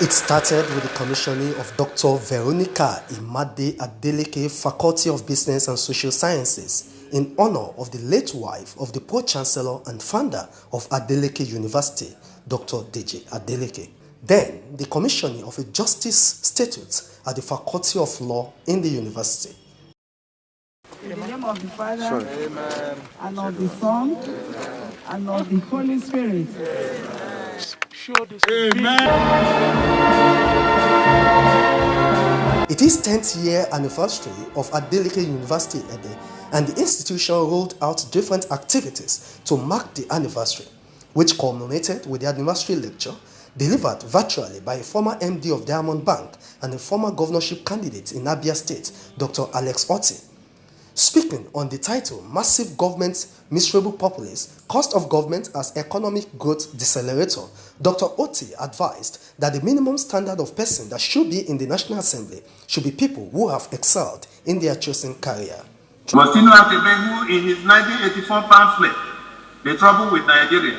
It started with the commissioning of Dr. Veronica Adeleke, Faculty of Business and Social Sciences, in honor of the late wife of the Pro-Chancellor and founder of Adeleke University, Dr. Deji Adeleke. Then, the commissioning of a Justice Statute at the Faculty of Law in the university. In the name of the Father, and of the Son, and of the Holy Spirit. Amen. It is 10th year anniversary of Adeleke University Ede, and the institution rolled out different activities to mark the anniversary, which culminated with the anniversary lecture delivered virtually by a former MD of Diamond Bank and a former governorship candidate in Abia State, Dr. Alex Otti. Speaking on the title, Massive Government, Miserable Populace, Cost of Government as Economic Growth Decelerator, Dr. Otti advised that the minimum standard of person that should be in the National Assembly should be people who have excelled in their chosen career. Mostino Akebehu, in his 1984 pamphlet, The Trouble with Nigeria,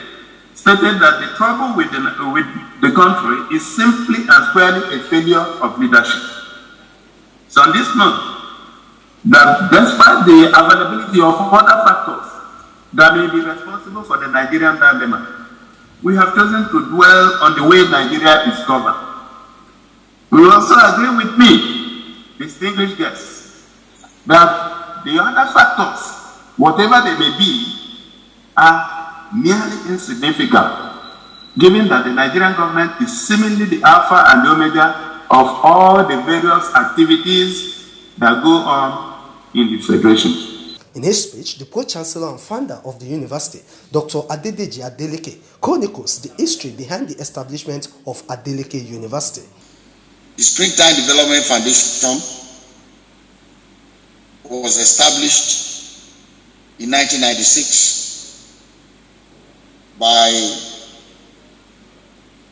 stated that the trouble with the country is simply and squarely a failure of leadership. So on this note, that despite the availability of other factors that may be responsible for the Nigerian dilemma, we have chosen to dwell on the way Nigeria is governed. We will also agree with me, distinguished guests, that the other factors, whatever they may be, are nearly insignificant, given that the Nigerian government is seemingly the alpha and the omega of all the various activities that go on in the Federation. In his speech, the Pro-Chancellor and founder of the university, Dr. Deji Adeleke, chronicles the history behind the establishment of Adeleke University. The Springtime Development Foundation was established in 1996 by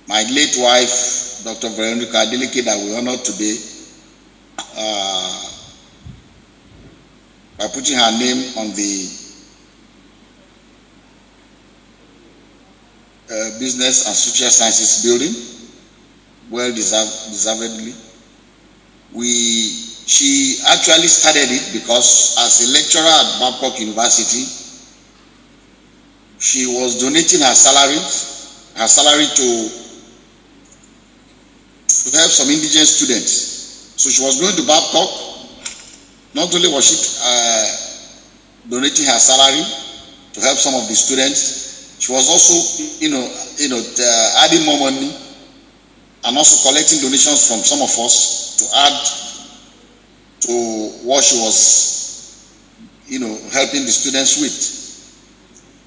my late wife, Dr. Veronica Adeleke, that we honor today, by putting her name on the Business and Social Sciences building, well deservedly. She actually started it because as a lecturer at Babcock University, she was donating her salary to help some indigent students. So she was going to Babcock. Not only was she donating her salary to help some of the students, she was also, adding more money and also collecting donations from some of us to add to what she was, helping the students with.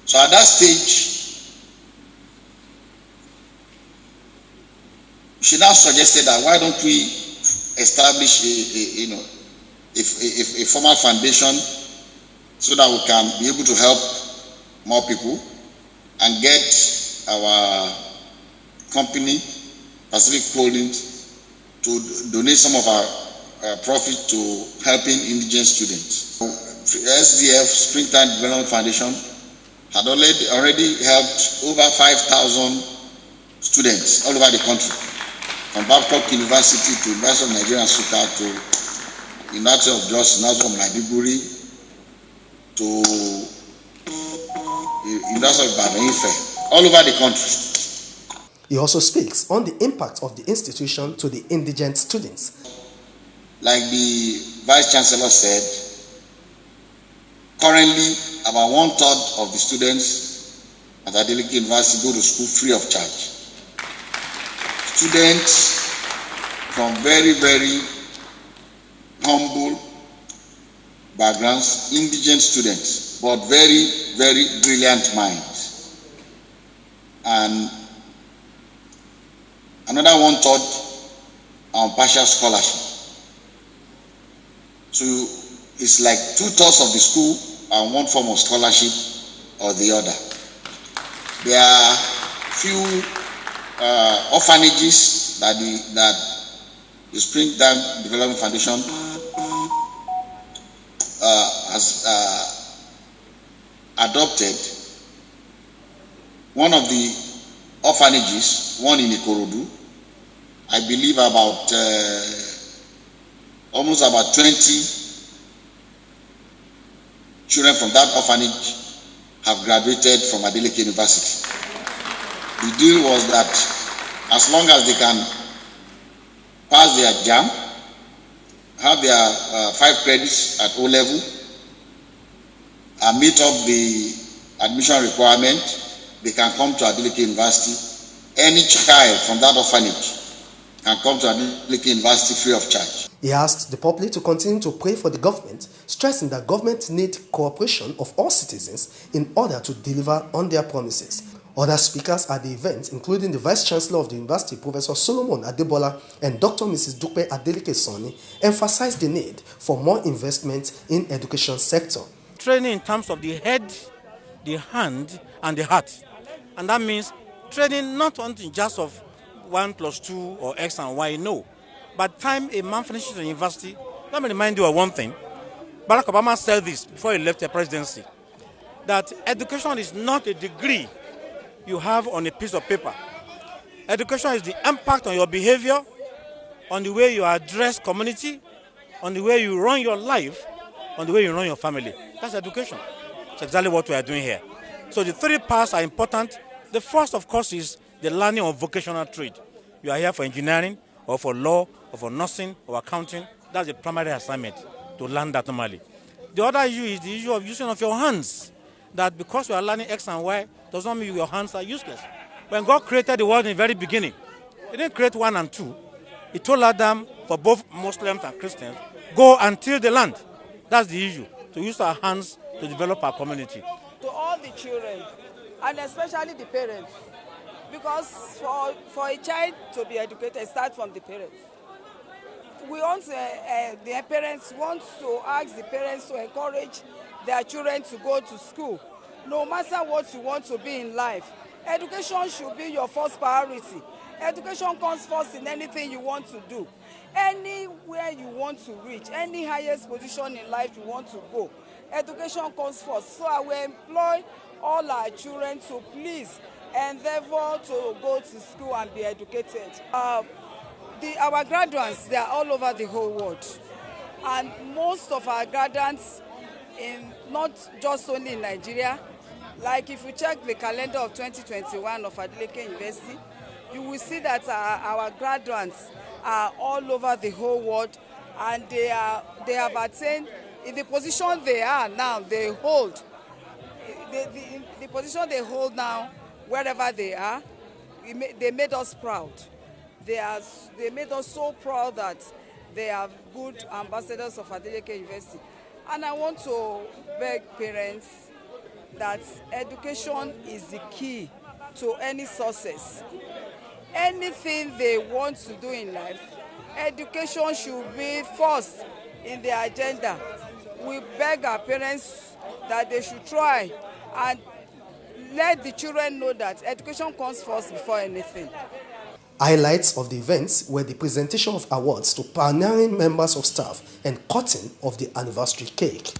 So at that stage, she now suggested that why don't we establish a formal foundation so that we can be able to help more people and get our company, Pacific Holdings, to donate some of our profit to helping indigent students. SDF, Springtime Development Foundation, had already helped over 5,000 students all over the country, from Babcock University to University of Nigeria and Suka to University of Jos, University of Maiduguri to University of Ibadan, all over the country. He also speaks on the impact of the institution to the indigent students. Like the Vice Chancellor said, currently about 1/3 of the students at Adeleke University go to school free of charge. Students from very, very humble backgrounds, indigent students, but very, very brilliant minds. And another 1/3 on partial scholarship. So it's like 2/3 of the school are on one form of scholarship or the other. There are few orphanages that the Springtime Development Foundation has adopted. One of the orphanages, one in Ikorodu. I believe about almost about 20 children from that orphanage have graduated from Adeleke University. The deal was that as long as they can pass their JAM, have their 5 credits at O level, and meet up the admission requirement, they can come to Adeleke University. Any child from that orphanage can come to Adeleke University free of charge. He asked the public to continue to pray for the government, stressing that government need cooperation of all citizens in order to deliver on their promises. Other speakers at the event, including the Vice Chancellor of the University, Professor Solomon Adebola, and Dr. Mrs. Dupe Adeleke Soni, emphasized the need for more investment in education sector. Training in terms of the head, the hand, and the heart. And that means training not only just of 1 + 2 or X and Y, no. By the time a man finishes the university, let me remind you of one thing. Barack Obama said this before he left the presidency, that education is not a degree you have on a piece of paper. Education is the impact on your behavior, on the way you address community, on the way you run your life, on the way you run your family. That's education. That's exactly what we are doing here. So the 3 parts are important. The first, of course, is the learning of vocational trade. You are here for engineering, or for law, or for nursing, or accounting. That's the primary assignment, to learn that normally. The other issue is the issue of using of your hands. That because you are learning X and Y, does not mean your hands are useless. When God created the world in the very beginning, He didn't create 1 and 2. He told Adam, for both Muslims and Christians, go and till the land. That's the issue, to use our hands to develop our community. To all the children, and especially the parents, because for a child to be educated, start from the parents. We want the parents want to ask the parents to encourage their children to go to school. No matter what you want to be in life, education should be your first priority. Education comes first in anything you want to do. Anywhere you want to reach, any highest position in life you want to go, education comes first. So I will employ all our children to please endeavor to go to school and be educated. Our graduates, they are all over the whole world. And most of our graduates, not just only in Nigeria, like if you check the calendar of 2021 of Adeleke University, you will see that our graduates are all over the whole world, and they have attained, in the position they are now, they hold. The position they hold now, wherever they are, they made us proud. They made us so proud that they are good ambassadors of Adeleke University. And I want to beg parents that education is the key to any success. Anything they want to do in life, education should be first in their agenda. We beg our parents that they should try and let the children know that education comes first before anything. Highlights of the events were the presentation of awards to pioneering members of staff and cutting of the anniversary cake.